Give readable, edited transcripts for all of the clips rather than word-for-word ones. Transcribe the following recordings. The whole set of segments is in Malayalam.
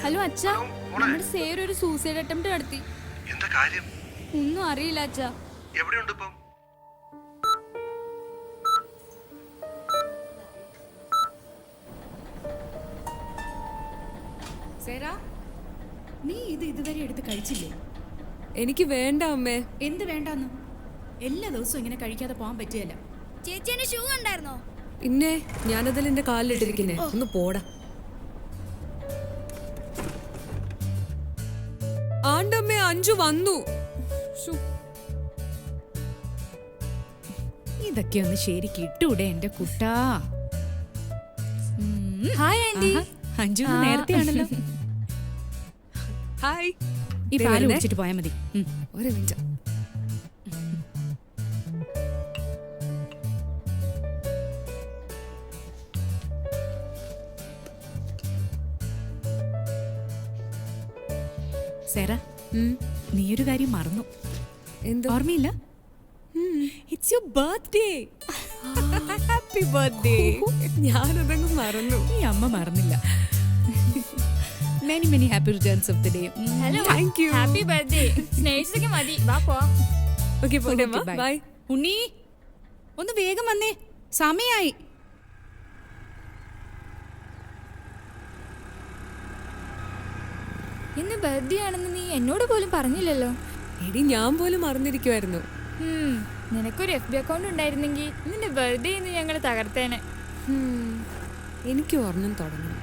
ഹലോ അച്ഛാ, നമ്മുടെ സേർ ഒരു സൂസൈഡ് അറ്റംപ്റ്റ് നടത്തി. എന്താ കാര്യം? ഒന്നും അറിയില്ല അച്ഛാ. എവിടെയുണ്ട് ഇപ്പം? സേരാ, നീ ഇതുവരെ എടുത്ത് കഴിച്ചില്ലേ? എനിക്ക് വേണ്ട അമ്മേ. എന്ത് വേണ്ടാന്ന്? എല്ലാ ദിവസവും ഇങ്ങനെ കഴിക്കാതെ പോകാൻ പറ്റിയല്ല. ചേച്ചി ഷൂ ഉണ്ടായിരുന്നോ? പിന്നെ ഞാനതിൽ എന്റെ കാലിലിട്ടിരിക്കുന്നേ. ഒന്ന് പോടാ. ആണ്ടമ്മേ, അഞ്ചു വന്നു. ഇതൊക്കെ ഒന്ന് ശരിക്ക് ഇട്ടൂടെ എന്റെ കുട്ടാ. Hi aunty. അഞ്ചു നേരത്തെ ആണല്ലോ. ഹായ്. ഈ പാല് കുടിച്ചിട്ട് പോയാൽ മതി. ഒരു മിനിറ്റ്. സേരാ, നീയൊരു കാര്യം മറന്നു. എന്താ? ഓർമ്മയില്ല? It's your birthday. Happy birthday. ഞാനതങ്ങ് മറന്നു. ഈ അമ്മ മറന്നില്ല. Many many happy returns of the day. Hello, thank you. Happy birthday. സ്നേഹിച്ചൊക്കെ മതി, വാ പോവാം. ഓക്കേ, പോട്ടെ അമ്മ. ബൈ. ഉണ്ണി, ഒന്ന് വേഗം വന്നേ, സമയായി. ഇന്ന് ബർത്ത്ഡേ ആണെന്ന് നീ എന്നോട് പോലും പറഞ്ഞില്ലല്ലോ. എടി, ഞാൻ പോലും മറന്നിരിക്കുവായിരുന്നു. നിനക്കൊരു FB അക്കൗണ്ട് ഉണ്ടായിരുന്നെങ്കിൽ നിന്റെ ബർത്ത്ഡേ ഇന്ന് ഞങ്ങൾ തകർത്തേനെ. എനിക്ക് ഓർമ്മ തുടങ്ങി.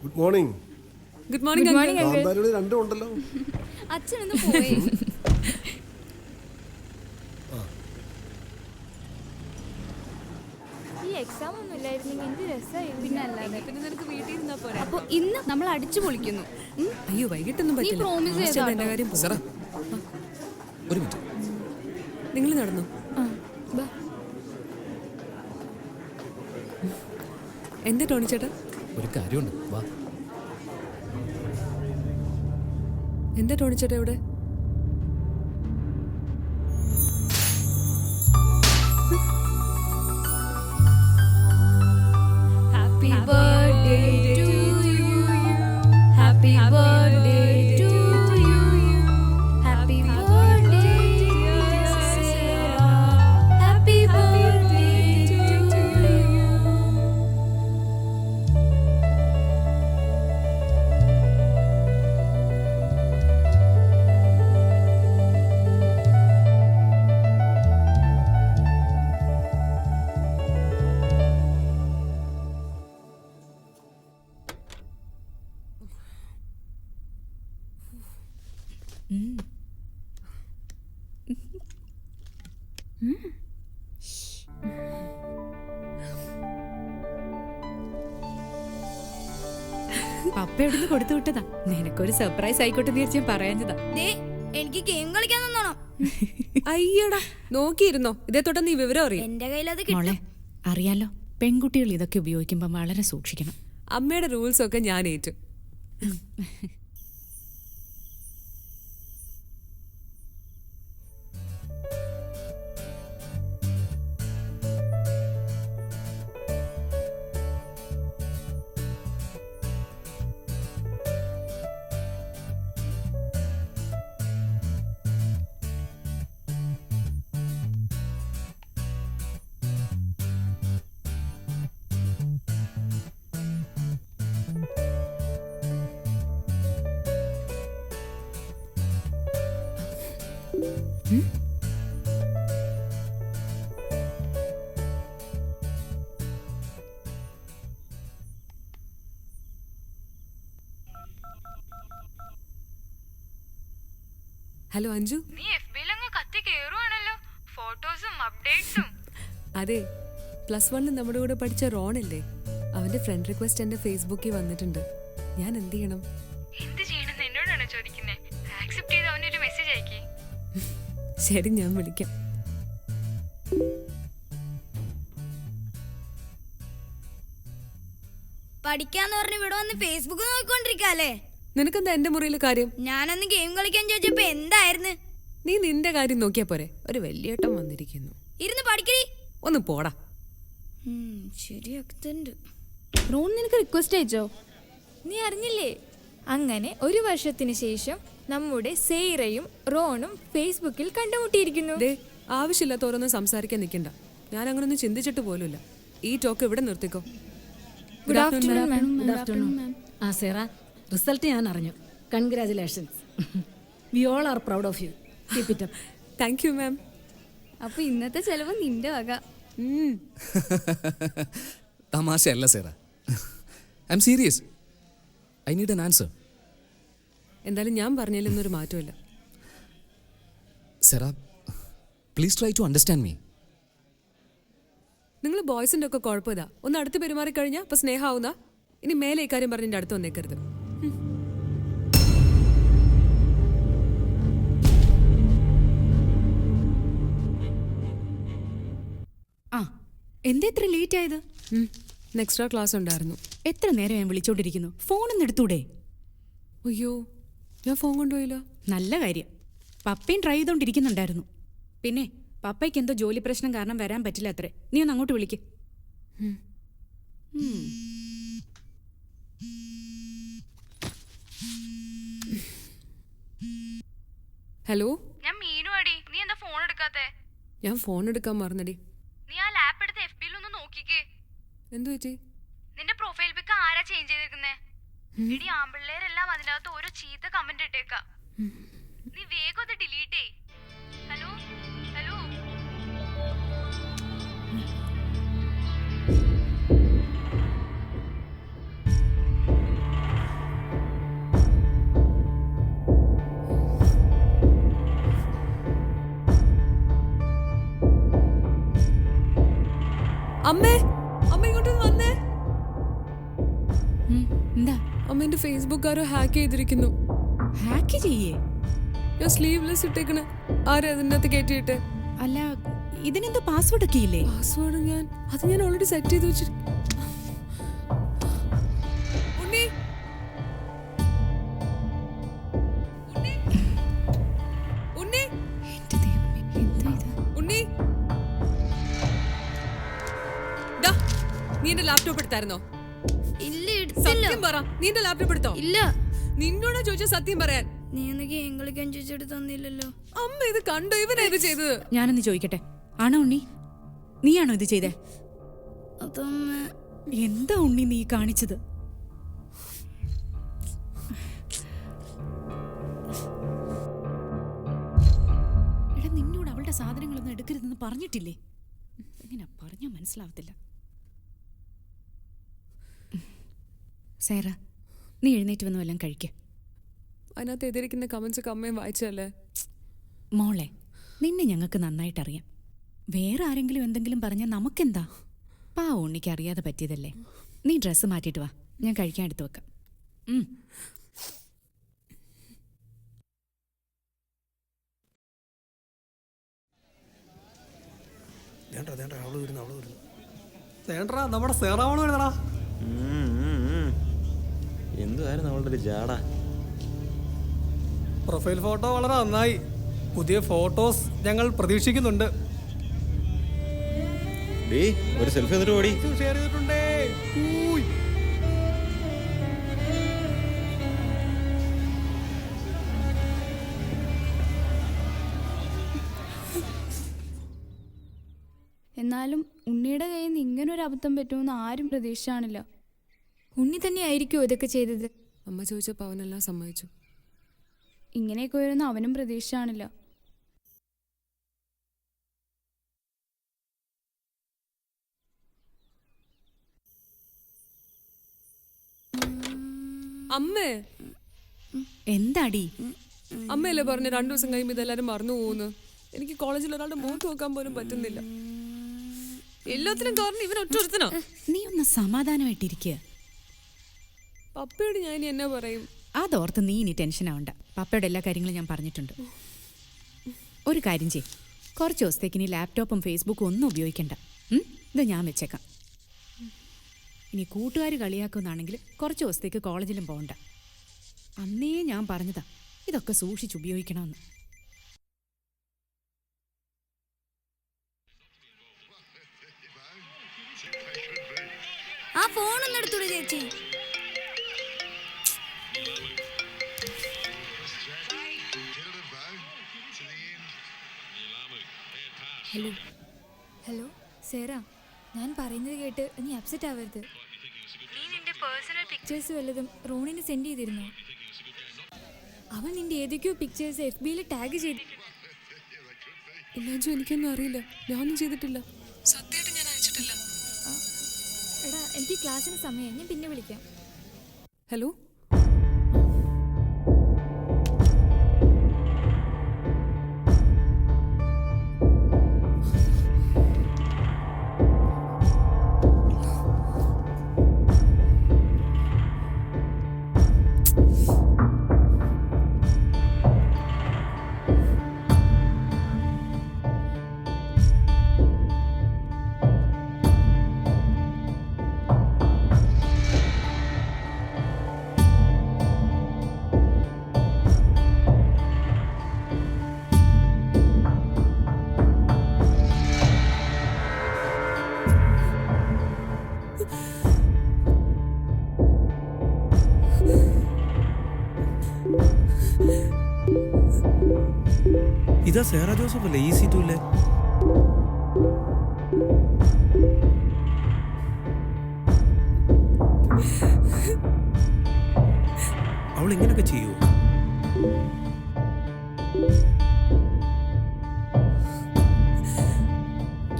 Good morning. Good morning uncle. രണ്ടും ഉണ്ടല്ലോ. അച്ഛനൊന്ന് പോയി. ഈ എക്സാം ഒന്നും ഇല്ലായിരുന്നെങ്കിൽ എന്ത് രസമായിരുന്നു. പിന്നെ അല്ലാതെ. പിന്നെ നിനക്ക് വീട്ടിൽ ഇരുന്നാ പോരെ. അപ്പൊ ഇന്ന് നമ്മൾ അടിച്ചു പൊളിക്കുന്നു. അയ്യോ, വൈകിട്ടൊന്നും നീ പറ്റില്ല. promise ആവശ്യം ചെയ്താ എന്റെ കാര്യം സാറേ, പോകാം. ഒരു മിനിറ്റ്. നിങ്ങൾ നടന്നു. എന്താ ടോണി ചേട്ടാ? ഒരു കാര്യമുണ്ട്, വാ. എന്താ ടോണി ചേട്ടാ ഇവിടെ? Happy birthday to you. Happy birthday to you. Happy birthday dear Sarah. Happy birthday to you. പപ്പ എവിടുന്ന് കൊടുത്തു വിട്ടതാ. നിനക്കൊരു സർപ്രൈസ് ആയിക്കോട്ടെ എന്ന് ഞാൻ പറയാഞ്ഞതാ. എനിക്ക് ഗെയിം കളിക്കാൻ തന്നോണം. അയ്യടാ, നോക്കിയിരുന്നോ? ഇതേ തൊട്ട് നീ വിവരം അറിയാം. എന്റെ കയ്യിൽ അത് മോളെ, കിട്ടും. അറിയാലോ, പെൺകുട്ടികൾ ഇതൊക്കെ ഉപയോഗിക്കുമ്പോൾ വളരെ സൂക്ഷിക്കണം. അമ്മയുടെ റൂൾസ് ഒക്കെ ഞാൻ ഏറ്റു. ഹലോ അഞ്ജു. നീ FB-ലങ്ങ് കത്തി കേറുവാണല്ലോ. ഫോട്ടോസും അപ്ഡേറ്റ്സും. അതെ, +1 നമ്മുടെ കൂടെ പഠിച്ച റോണില്ലേ, അവന്റെ ഫ്രണ്ട് റിക്വസ്റ്റ് എന്റെ ഫേസ്ബുക്കിൽ വന്നിട്ടുണ്ട്. ഞാൻ എന്ത് ചെയ്യണം? എന്ത് ചെയ്യണമെന്ന് എന്നോടാണോ ചോദിക്കുന്നത്? ആക്സെപ്റ്റ് ചെയ്ത് അവനൊരു മെസ്സേജ് അയക്കേ. ശരി, ഞാൻ വിളിക്കാം. പഠിക്കാന്ന് പറഞ്ഞ് ഇവിടെ വന്ന് ഫേസ്ബുക്ക് നോക്കിക്കൊണ്ടിരിക്കല്ലേ? നിനക്കെന്താ എന്റെ മുറിയിൽ കാര്യം? ഞാനൊന്ന് ഗെയിം കളിക്കാൻ ചോദിച്ചപ്പോ എന്തായിരുന്നു? നീ നിന്റെ കാര്യം നോക്കിയാ പോരെ. ഒരു വലിയേട്ടൻ വന്നിരിക്കുന്നു. ഇരുന്ന് പഠിക്കടി. ഒന്ന് പോടാ. ശരിയാക്കുന്നുണ്ട്. റോൺ നിനക്ക് റിക്വസ്റ്റ് അയച്ചോ? നീ അറിഞ്ഞില്ലേ? അങ്ങനെ ഒരു വർഷത്തിന് ശേഷം നമ്മുടെ സെയ്റയും റോണും ഫേസ്ബുക്കിൽ കണ്ടുമുട്ടിയിരിക്കുന്നു. ദേ, ആവശ്യമില്ലാത്ത ഓരോന്നും സംസാരിക്കാൻ നിൽക്കണ്ട. ഞാൻ അങ്ങനൊന്നും ചിന്തിച്ചിട്ട് പോലുമില്ല. ഈ ടോക്ക് ഇവിടെ നിർത്തിക്കോ. Good afternoon ma'am. Good afternoon. Sera, result ഞാൻ അറിഞ്ഞു. Congratulations. We all are proud of you. Keep it up. Thank you ma'am. അപ്പൊ ഇന്നത്തെ ചെലവ് നിന്റെ വക. തമാശയല്ല Sera. I am serious. I need an answer. എന്തായാലും ഞാൻ പറഞ്ഞതിലൊന്നൊരു മാറ്റമില്ല. Sera, please try to understand me. നിങ്ങൾ ബോയ്സിന്റെ ഒക്കെ കുഴപ്പമിതാ. ഒന്ന് അടുത്ത് പെരുമാറി കഴിഞ്ഞാൽ ഇപ്പൊ സ്നേഹാവുന്ന. ഇനി മേലെ ഇക്കാര്യം പറഞ്ഞ് അടുത്ത് വന്നേക്കരുത്. ആ, എന്താ ഇത്ര ലേറ്റ് ആയത്? എക്സ്ട്രാ ക്ലാസ് ഉണ്ടായിരുന്നു. എത്ര നേരം ഞാൻ വിളിച്ചോണ്ടിരിക്കുന്നു. ഫോണൊന്നും എടുത്തൂടെ? അയ്യോ, ഞാൻ ഫോൺ കൊണ്ടുപോയില്ല. നല്ല കാര്യം. പപ്പയും ട്രൈ ചെയ്തോണ്ടിരിക്കുന്നുണ്ടായിരുന്നു. പിന്നെ പപ്പയ്ക്ക് എന്തോ ജോലി പ്രശ്നം കാരണം വരാൻ പറ്റില്ല അത്രേ. നീ ഒന്ന് അങ്ങോട്ട് വിളിക്ക്. ഹലോ, ഞാൻ മീനു അടി. നീ എന്താ ഫോൺ എടുക്കാത്തെ? ഞാൻ ഫോൺ എടുക്കാൻ മറന്നടി. നീ ആ ലാപ്പ് എടുത്ത് FB-ൽ ഒന്ന് നോക്കിക്കേ. എന്തു പറ്റി? നിന്റെ പ്രൊഫൈൽ പിക്ക് ആരാ ചേഞ്ച് ചെയ്തിരിക്കുന്നേ? എടി, ആമ്പിള്ളേരെല്ലാം അതിനകത്ത് ഓരോ ചീത്ത കമന്റ് ഇട്ടേക്കാ. നീ വേഗം അത് ഡിലീറ്റ് ചെയ്. Hello hello. അമ്മേ, അമ്മ ഇങ്ങോട്ടൊന്ന് വന്നേ. എന്താ? അമ്മ എന്റെ ഫേസ്ബുക്ക് ആരോ ഹാക്ക് ചെയ്തിരിക്കുന്നു. ഹാക്ക് ചെയ്യേ? ഞാൻ സ്ലീവ്ലെസ് ഇട്ടേക്കണ. ആരാ അതിൻ്റെ അകത്ത് കയറ്റിയിട്ട്? അല്ല, ഇതിനെന്തോ പാസ്വേഡ് ഒക്കെ ഇല്ലേ? പാസ്വേഡ് ഞാൻ ഓൾറെഡി സെറ്റ് ചെയ്ത് വെച്ചിട്ട്. ഉണ്ണി, ഉണ്ണി, ഉണ്ണി, എന്റെ ദൈവമേ, എന്താ ഇത്? ഉണ്ണി, ദാ, നീ എന്റെ ലാപ്ടോപ്പ് എടുത്തായിരുന്നോ? ഇല്ല, എടുത്തില്ല. സത്യം പറ, നീ എന്റെ ലാപ്ടോപ്പ് എടുത്തോ? ഇല്ല. നിന്നോടാ ചോദിച്ച സത്യം പറയാൻ. നീ ഒന്ന് ഗെയിം കളിക്കാൻ ചോദിച്ചിട്ട് തന്നില്ലല്ലോ. അമ്മ ഇത് കണ്ടോ? ഇവനാ ഇത് ചെയ്തത്. ഞാനൊന്ന് ചോദിക്കട്ടെ, ആണോ ഉണ്ണി? നീയാണോ ഇത് ചെയ്തേ? അതമ്മ. എന്താ ഉണ്ണി നീ കാണിച്ചത്? എടാ, നിന്നോട് അവളുടെ സാധനങ്ങളൊന്നും എടുക്കരുതെന്ന് പറഞ്ഞിട്ടില്ലേ? ഇങ്ങനെ പറഞ്ഞാൽ മനസ്സിലാവത്തില്ല. സേറ, നീ എഴുന്നേറ്റ് വന്ന് വല്ലതും കഴിക്ക. അതിനകത്ത് എതിരിക്കുന്ന കമന്റ്സ് ഒക്കെ അമ്മയും വായിച്ചല്ലേ? മോളെ, നിന്നെ ഞങ്ങൾക്ക് നന്നായിട്ടറിയാം. വേറെ ആരെങ്കിലും എന്തെങ്കിലും പറഞ്ഞാൽ നമുക്കെന്താ? ഉണ്ണിക്ക് അറിയാതെ പറ്റിയതല്ലേ. നീ ഡ്രസ്സ് മാറ്റിയിട്ട് വാ, ഞാൻ കഴിക്കാൻ എടുത്തു വെക്കാം. നമ്മുടെ സേറാവള് വരുന്നടാ. എന്തുവായിരുന്നു അവളുടെ ഒരു ജാട. പ്രൊഫൈൽ ഫോട്ടോ വളരെ നന്നായി. പുതിയ ഫോട്ടോസ് ഞങ്ങൾ പ്രതീക്ഷിക്കുന്നുണ്ട്. ഒരു സെൽഫി എന്നിട്ട് ഓടി ഷെയർ ചെയ്തിട്ടുണ്ടേ. എന്നാലും ഉണ്ണിയുടെ കയ്യിൽ നിന്ന് ഇങ്ങനൊരു അബദ്ധം പറ്റുമെന്ന് ആരും പ്രതീക്ഷിച്ചാണില്ല. ഉണ്ണി തന്നെ ആയിരിക്കുമോ ഇതൊക്കെ ചെയ്തത്? അമ്മ ചോദിച്ചപ്പോൾ അവനെല്ലാം സമ്മതിച്ചു. ഇങ്ങനെയൊക്കെ വരുന്ന അവനും പ്രതീക്ഷിച്ചാണില്ല. അമ്മേ, എന്താടി? അമ്മയല്ലേ പറഞ്ഞ 2 ദിവസം കഴിയുമ്പോൾ ഇതെല്ലാരും മറന്നു പോകുന്നു. എനിക്ക് കോളേജിൽ ഒരാളുടെ മുഖത്ത് നോക്കാൻ പോലും പറ്റുന്നില്ല. എല്ലാത്തിനും കാരണം ഇവൻ ഒറ്റൊരുത്തനാ. നീ ഒന്ന് സമാധാനമായിട്ടിരിക്കുക. പപ്പയോട് ഞാൻ ഇനി എന്നാ പറയും? അതോർത്ത് നീ ഇനി ടെൻഷൻ ആവണ്ട. പപ്പയുടെ എല്ലാ കാര്യങ്ങളും ഞാൻ പറഞ്ഞിട്ടുണ്ട്. ഒരു കാര്യം ചെയ്യ്, കുറച്ച് ദിവസത്തേക്ക് ഇനി ലാപ്ടോപ്പും ഫേസ്ബുക്കും ഒന്നും ഉപയോഗിക്കണ്ട. ഇത് ഞാൻ വെച്ചേക്കാം. ഇനി കൂട്ടുകാർ കളിയാക്കുന്നാണെങ്കിൽ കുറച്ച് ദിവസത്തേക്ക് കോളേജിലും പോകണ്ട. അന്നേ ഞാൻ പറഞ്ഞതാ ഇതൊക്കെ സൂക്ഷിച്ച് ഉപയോഗിക്കണമെന്ന്. ആ ഫോണൊന്നും എടുത്തോളൂ ചേച്ചി. ഹലോ ഹലോ സേറ, ഞാൻ പറയുന്നത് കേട്ട് നീ അപ്സെറ്റ് ആവരുത്. നീ നിന്റെ പേഴ്സണൽ പിക്ചേഴ്സ് വല്ലതും റോണിന് സെൻഡ് ചെയ്തിരുന്നോ? അവൻ നിന്റെ ഏതൊക്കെയോ പിക്ചേഴ്സ് FB-യിൽ ടാഗ് ചെയ്തിട്ടുണ്ട്. ഇല്ലാജു, എനിക്കൊന്നും അറിയില്ല. ഞാനൊന്നും ചെയ്തിട്ടില്ല. സത്യമായിട്ട് ഞാൻ അയച്ചിട്ടില്ല. എടാ, എനിക്ക് ക്ലാസ്സിന് സമയം, ഞാൻ പിന്നെ വിളിക്കാം. ഹലോ, ഇതാ സേറ ജോസഫ് അല്ലേ ഈ സീറ്റുമില്ലേ? അവൾ ഇങ്ങനൊക്കെ ചെയ്യൂ?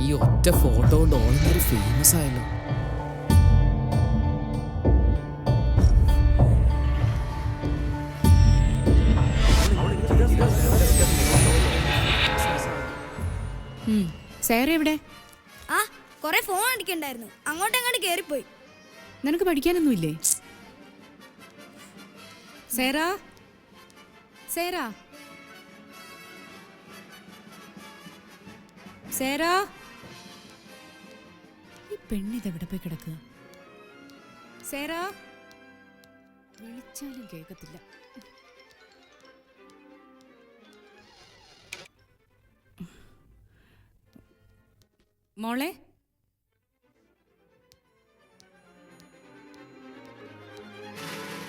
ഈ ഒറ്റ ഫോട്ടോ കൊണ്ട് ഓൾറെഡി ഫേമസ് ആയല്ലോ. സേറ എവിടെ? ആ കൊറേ ഫോൺ അടിക്കണ്ടായിരുന്നു, അങ്ങോട്ട് കേറിപ്പോയി. നിനക്ക് പഠിക്കാനൊന്നുമില്ലേ? സേറ, സേറ, സേറ, ഈ പെണ്ണിതെവിടെ പോയി കിടക്കുക? സേറ, വിളിച്ചാലും കേൾക്കത്തില്ല. മോളെ,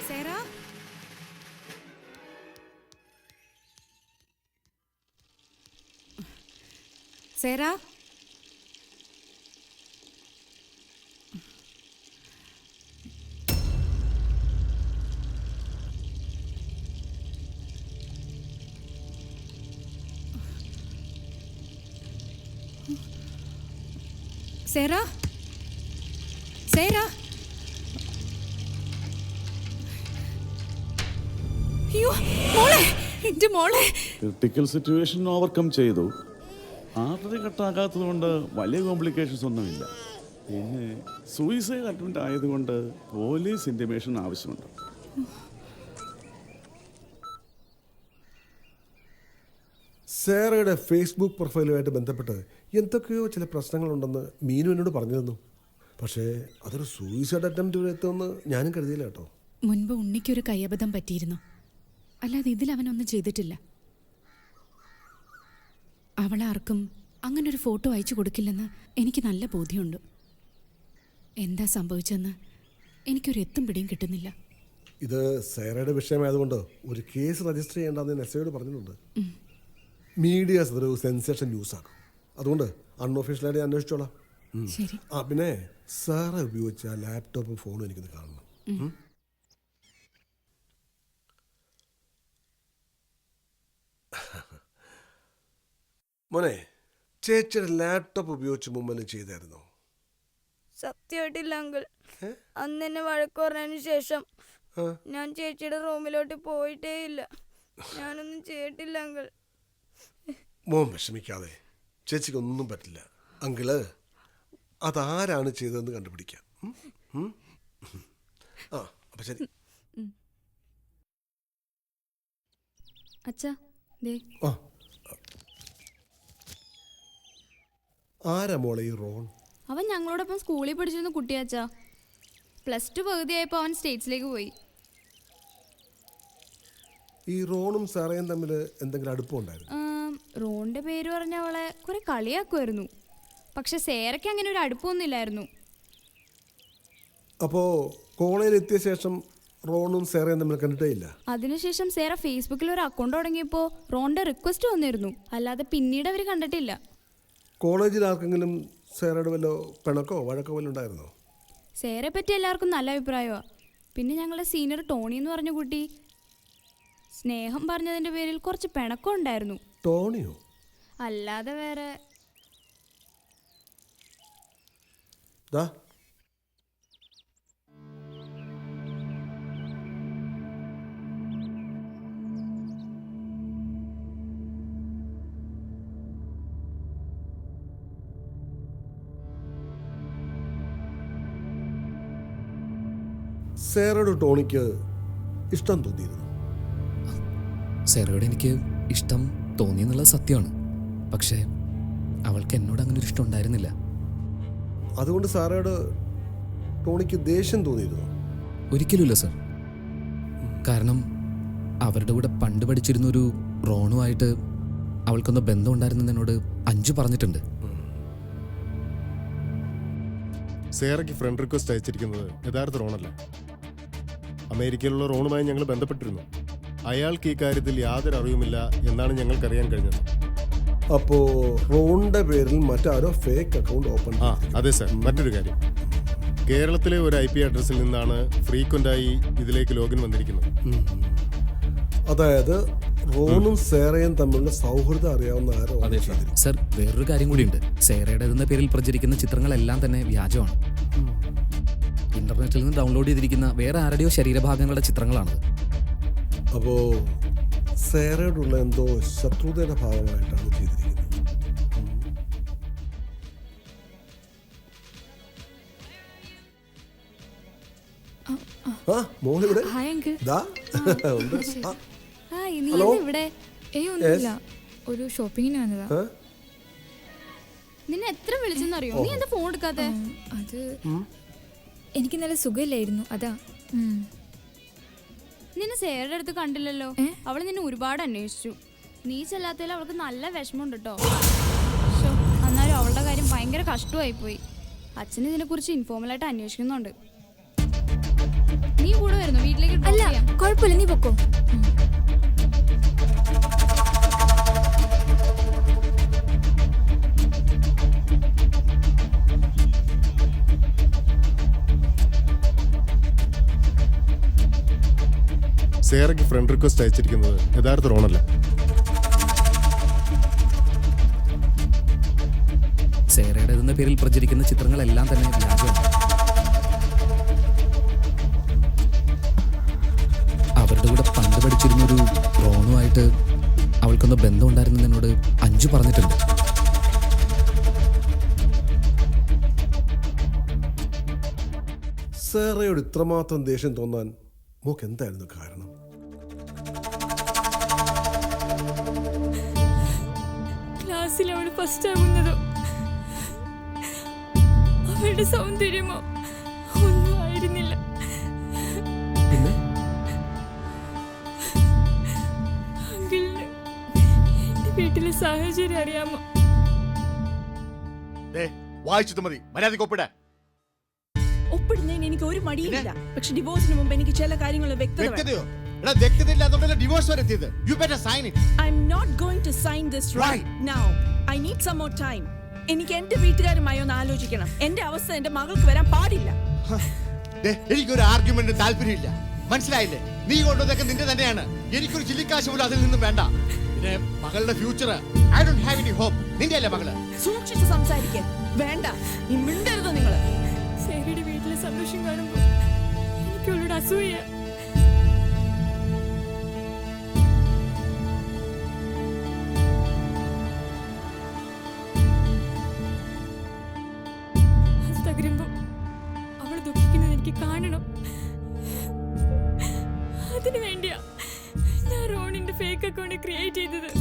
സേറ, സേറ, സേറ, സേറ, അയ്യോ മോളെ, എന്റെ മോളെ. ക്രിട്ടിക്കൽ സിറ്റുവേഷൻ ഓവർകം ചെയ്തു. ആർട്ടറി കട്ടാക്കാത്തത് കൊണ്ട് വലിയ കോംപ്ലിക്കേഷൻസ് ഒന്നുമില്ല. പിന്നെ സൂയിസൈഡ് അറ്റംപ്റ്റ് ആയതുകൊണ്ട് പോലീസ് ഇൻറ്റിമേഷൻ ആവശ്യമുണ്ട്. സേറയുടെ ഫേസ്ബുക്ക് പ്രൊഫൈലുമായിട്ട് ബന്ധപ്പെട്ട് എന്തൊക്കെയോ ചില പ്രശ്നങ്ങളുണ്ടെന്ന് മീനു എന്നോട് പറഞ്ഞു തന്നു. പക്ഷേ അതൊരു സൂയിസൈഡ് അറ്റംപ്റ്റ് വരെ എത്തുമെന്ന് ഞാനും കരുതിയില്ല കേട്ടോ. മുൻപ് ഉണ്ണിക്കൊരു കയ്യബദ്ധം പറ്റിയിരുന്നു, അല്ലാതെ ഇതിൽ അവനൊന്നും ചെയ്തിട്ടില്ല. അവളാർക്കും അങ്ങനൊരു ഫോട്ടോ അയച്ചു കൊടുക്കില്ലെന്ന് എനിക്ക് നല്ല ബോധ്യമുണ്ട്. എന്താ സംഭവിച്ചെന്ന് എനിക്കൊരു എത്തും പിടിയും കിട്ടുന്നില്ല. ഇത് സേറയുടെ വിഷയമായതുകൊണ്ട് ഒരു കേസ് രജിസ്റ്റർ ചെയ്യേണ്ടെന്ന് ഞാൻ എസ്ഐയോട് പറഞ്ഞിട്ടുണ്ട്. മീഡിയാസ് അതൊരു സെൻസേഷൻ ന്യൂസ് ആക്കും. അതുകൊണ്ട് അൺഒഫീഷ്യലായിട്ട് ഞാൻ അന്വേഷിച്ചോളാം. ശരി. ആ പിന്നെ സാറ ഉപയോഗിച്ച ലാപ്ടോപ്പും ഫോണും എനിക്കൊന്ന് കാണണം. മോനെ, ചേച്ചിയുടെ ലാപ്ടോപ്പ് ഉപയോഗിച്ച് മുമ്പ് ചെയ്തായിരുന്നോ? സത്യമായിട്ടില്ല അങ്കിൾ. അന്ന് എന്നെ വഴക്ക് പറഞ്ഞതിന് ശേഷം ഞാൻ ചേച്ചിയുടെ റൂമിലോട്ട് പോയിട്ടേ ഇല്ല. ഞാനൊന്നും ചെയ്തിട്ടില്ല അങ്കിൾ. മോൻ വിഷമിക്കാതെ, ചേച്ചിക്ക് ഒന്നും പറ്റില്ല. അങ്കിള് അതാരാണ് ചെയ്തതെന്ന് കണ്ടുപിടിക്കാം. ആ അപ്പം ശരി. അച്ഛാ ദേ ആ ആരാ മോളെ ഈ റോൺ? അവൻ ഞങ്ങളോടൊപ്പം സ്കൂളിൽ പഠിച്ചിരുന്ന കുട്ടിയാച്ചാ. +2 പകുതിയായപ്പോൾ അവൻ സ്റ്റേറ്റ്സിലേക്ക് പോയി. ഈ റോണും സാറയും തമ്മിൽ എന്തെങ്കിലും അടുപ്പമുണ്ടായിരുന്നു? റോണിന്റെ പേര് പറഞ്ഞ അവളെ കുറെ കളിയാക്കുമായിരുന്നു. പക്ഷെ സേറയ്ക്ക് അങ്ങനെ ഒരു അടുപ്പമൊന്നുമില്ലായിരുന്നു. അപ്പോൾ കോളേജിൽ എത്തിയ ശേഷം റോണും സാറയും തമ്മിൽ കണ്ടിട്ടേ ഇല്ല? അതിനുശേഷം സേറ ഫേസ്ബുക്കിൽ ഒരു അക്കൗണ്ട് തുടങ്ങിയപ്പോൾ റോണിന്റെ റിക്വസ്റ്റ് വന്നിരുന്നു. അല്ലാതെ പിന്നീട് അവർ കണ്ടിട്ടില്ല. കോളേജിൽ ആർക്കെങ്കിലും സാറയുടെ വല്ല പിണക്കോ വഴക്കോ വല്ല ഉണ്ടായിരുന്നോ? സേറയെ പറ്റി എല്ലാവർക്കും നല്ല അഭിപ്രായമാണ്. പിന്നെ ഞങ്ങളുടെ സീനിയർ ടോണി എന്ന് പറഞ്ഞ കുട്ടി സ്നേഹം പറഞ്ഞതിൻ്റെ പേരിൽ കുറച്ച് പിണക്കം ഉണ്ടായിരുന്നു. ടോണിയോ? അല്ലാതെ വേറെ. ദാ സേറയുടെ ടോണിക്ക് ഇഷ്ടം തോന്നിയിരുന്നു? സേറയോട് എനിക്ക് ഇഷ്ടം തോന്നിയെന്നുള്ളത് സത്യമാണ്. പക്ഷേ അവൾക്ക് എന്നോട് അങ്ങനെ ഒരു ഇഷ്ടം ഉണ്ടായിരുന്നില്ല. അതുകൊണ്ട് സാറയോട് ടോണിക്ക് ദേഷ്യം തോന്നിയിരുന്നു? ഒരിക്കലുമില്ല സർ. കാരണം അവരുടെ കൂടെ പണ്ട് പഠിച്ചിരുന്നൊരു റോണുമായിട്ട് അവൾക്കൊന്ന് ബന്ധം ഉണ്ടായിരുന്നെന്ന് എന്നോട് അഞ്ചു പറഞ്ഞിട്ടുണ്ട്. സേറയ്ക്ക് ഫ്രണ്ട് റിക്വസ്റ്റ് അയച്ചിരിക്കുന്നത് യഥാർത്ഥ റോണല്ല. അമേരിക്കയിലുള്ള റോണുമായി ഞങ്ങൾ ബന്ധപ്പെട്ടിരുന്നു. അയാൾക്ക് ഈ കാര്യത്തിൽ യാതൊരു അറിവുമില്ല എന്നാണ് ഞങ്ങൾക്കറിയാൻ കഴിഞ്ഞത്. അപ്പോ റോണിന്റെ പേരിൽ മറ്റാരോ ഫേക്ക് അക്കൗണ്ട് ഓപ്പൺ? അതെ സർ. മറ്റൊരു കാര്യം, കേരളത്തിലെ ഒരു IP അഡ്രസ്സിൽ നിന്നാണ് ഫ്രീക്വന്റായി ഇതിലേക്ക് ലോഗിൻ വന്നിരിക്കുന്നത്. അതായത് റോണും സേറയും തമ്മിലുള്ള സൗഹൃദം അറിയാവുന്ന ആരോ? സർ, വേറൊരു കാര്യം കൂടിയുണ്ട്. സേറയുടെ പേരിൽ പ്രചരിക്കുന്ന ചിത്രങ്ങളെല്ലാം തന്നെ വ്യാജമാണ്. ഇന്റർനെറ്റിൽ നിന്ന് ഡൗൺലോഡ് ചെയ്തിരിക്കുന്ന വേറെ ആരുടെയോ ശരീരഭാഗങ്ങളുടെ ചിത്രങ്ങളാണത്. അപ്പോ സേറയോടുള്ള എന്തോ ശത്രുതയുടെ ഭാഗമായിട്ടാണ് ചെയ്തിരിക്കുന്നത്. ആ മോളിവിടെ ഇവിടെ ഒന്നുമില്ല, ഒരു ഷോപ്പിങ്ങിന് വന്നതാ. നിന്നെ എത്ര വിളിച്ചെന്നറിയോ? നീ എന്താ ഫോൺ എടുക്കാത്തെ? അത് എനിക്ക് നല്ല സുഖമില്ലായിരുന്നു, അതാ. നിന്നെ സേറയുടെ അടുത്ത് കണ്ടില്ലല്ലോ. അവള് നിന്നെ ഒരുപാട് അന്വേഷിച്ചു. നീ ചെല്ലാത്തതിൽ അവൾക്ക് നല്ല വിഷമമുണ്ട് കേട്ടോ. എന്നാലും അവളുടെ കാര്യം ഭയങ്കര കഷ്ടമായി പോയി. അച്ഛൻ ഇതിനെ കുറിച്ച് ഇൻഫോർമലായിട്ട് അന്വേഷിക്കുന്നുണ്ട്. നീ കൂടെ വരുന്നു വീട്ടിലേക്ക്? അല്ല, കുഴപ്പമില്ല, നീ പൊക്കോ. സേറയ്ക്ക് ഫ്രണ്ട് റിക്വസ്റ്റ് അയച്ചിരിക്കുന്നത് യഥാർത്ഥ റോണല്ല. സേറയുടെ പേരിൽ പ്രചരിക്കുന്ന ചിത്രങ്ങളെല്ലാം തന്നെ വ്യാജമാണ്. അവരുടെ കൂടെ പണ്ട് പഠിച്ചിരുന്നൊരു റോണുമായിട്ട് അവൾക്കൊന്ന് ബന്ധം ഉണ്ടായിരുന്നെന്ന് എന്നോട് അഞ്ചു പറഞ്ഞിട്ടുണ്ട്. സേറയോട് ഇത്രമാത്രം ദേഷ്യം തോന്നാൻ മോക്ക് എന്തായിരുന്നു കാരണം? ക്ലാസ്സിൽ അവൾ ഫസ്റ്റ് ആകുന്നതോ അവളുടെ സൗന്ദര്യമോ ഒന്നും ആയിരുന്നില്ല. അങ്കിളിന് എന്റെ വീട്ടിലെ സാഹചര്യം അറിയാമോ? വായിച്ചത് മതി, മര്യാദയ്ക്ക് ഒപ്പിട. ഒപ്പിടുന്നതിന് എനിക്ക് ഒരു മടിയില്ല. പക്ഷെ ഡിവോഴ്സിന് മുമ്പ് എനിക്ക് ചില കാര്യങ്ങൾ വ്യക്തതയോ വ്യക്തതയില്ലാതെ ഡിവോഴ്സ് വരെ എത്തിയത്. You better sign it. I'm not going to sign this right now. I need some more time. എനിക്ക് എന്റെ വീട്ടുകാരുമായി ഒന്ന് ആലോചിക്കണം. എന്റെ അവസ്ഥ എന്റെ മകൾക്ക് വരാൻ പാടില്ല. എനിക്കൊരു ആർഗ്യുമെന്റ് താല്പര്യമില്ല, മനസ്സിലായില്ലേ? നീ കൊണ്ടുവന്നൊക്കെ നിന്റെ തന്നെയാണ്. എനിക്കൊരു ചില്ലിക്കാശ് പോലും അതിൽ നിന്നും വേണ്ട. പിന്നെ മകളുടെ future I don't have any hope. നിന്റെ അല്ലേ മകള്? സൂക്ഷിച്ച് സംസാരിക്കാൻ വേണ്ട, നീ മിണ്ടരുത്. നിങ്ങള് സേറയുടെ വീട്ടിലെ സന്തോഷം കാണുമ്പോ എനിക്ക് അവളോട് അസൂയ. ദുഃഖിക്കുന്നത് എനിക്ക് കാണണം. അതിനു വേണ്ടിയാ ഞാൻ റോണിന്റെ ഫേക്ക് അക്കൗണ്ട് ക്രിയേറ്റ് ചെയ്തത്.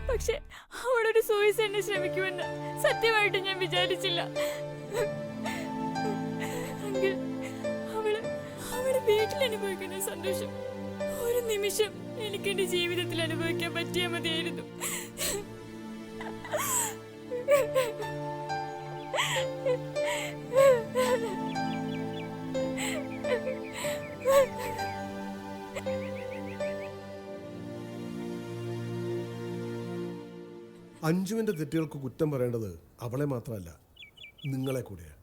പക്ഷെ അവളൊരു സൂയിസൈഡിന് ശ്രമിക്കുമെന്ന് സത്യമായിട്ട് ഞാൻ വിചാരിച്ചില്ല. അങ്കിൾ, അവള് വീട്ടിൽ അനുഭവിക്കുന്ന സന്തോഷം ഒരു നിമിഷം എനിക്ക് എന്റെ ജീവിതത്തിൽ അനുഭവിക്കാൻ പറ്റിയാൽ മതിയായിരുന്നു. അഞ്ജുവിൻ്റെ തെറ്റുകൾക്ക് കുറ്റം പറയേണ്ടത് അവളെ മാത്രമല്ല, നിങ്ങളെ കൂടെയാണ്.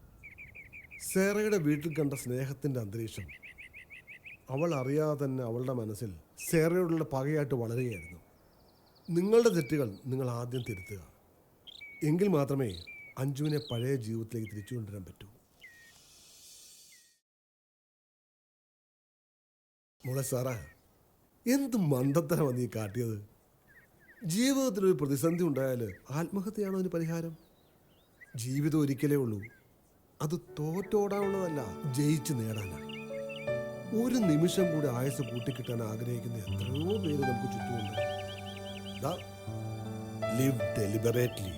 സേറയുടെ വീട്ടിൽ കണ്ട സ്നേഹത്തിൻ്റെ അന്തരീക്ഷം അവൾ അറിയാതെ തന്നെ അവളുടെ മനസ്സിൽ സേറയോടുള്ള പകയായിട്ട് വളരുകയായിരുന്നു. നിങ്ങളുടെ തെറ്റുകൾ നിങ്ങൾ ആദ്യം തിരുത്തുക. എങ്കിൽ മാത്രമേ അഞ്ജുവിനെ പഴയ ജീവിതത്തിലേക്ക് തിരിച്ചു കൊണ്ടുവരാൻ പറ്റൂ. മോളെ സാറാ, എന്ത് മണ്ടത്തരമാണ് നീ കാട്ടിയത്? ജീവിതത്തിലൊരു പ്രതിസന്ധി ഉണ്ടായാൽ ആത്മഹത്യയാണോ അതിന് പരിഹാരം? ജീവിതം ഒരിക്കലേ ഉള്ളൂ. അത് തോറ്റോടാനുള്ളതല്ല, ജയിച്ച് നേടാനാണ്. ഒരു നിമിഷം കൂടി ആയുസ് കൂട്ടിക്കിട്ടാൻ ആഗ്രഹിക്കുന്ന എത്രയോ പേര് നമുക്ക് ചുറ്റുമുണ്ട്. Live deliberately.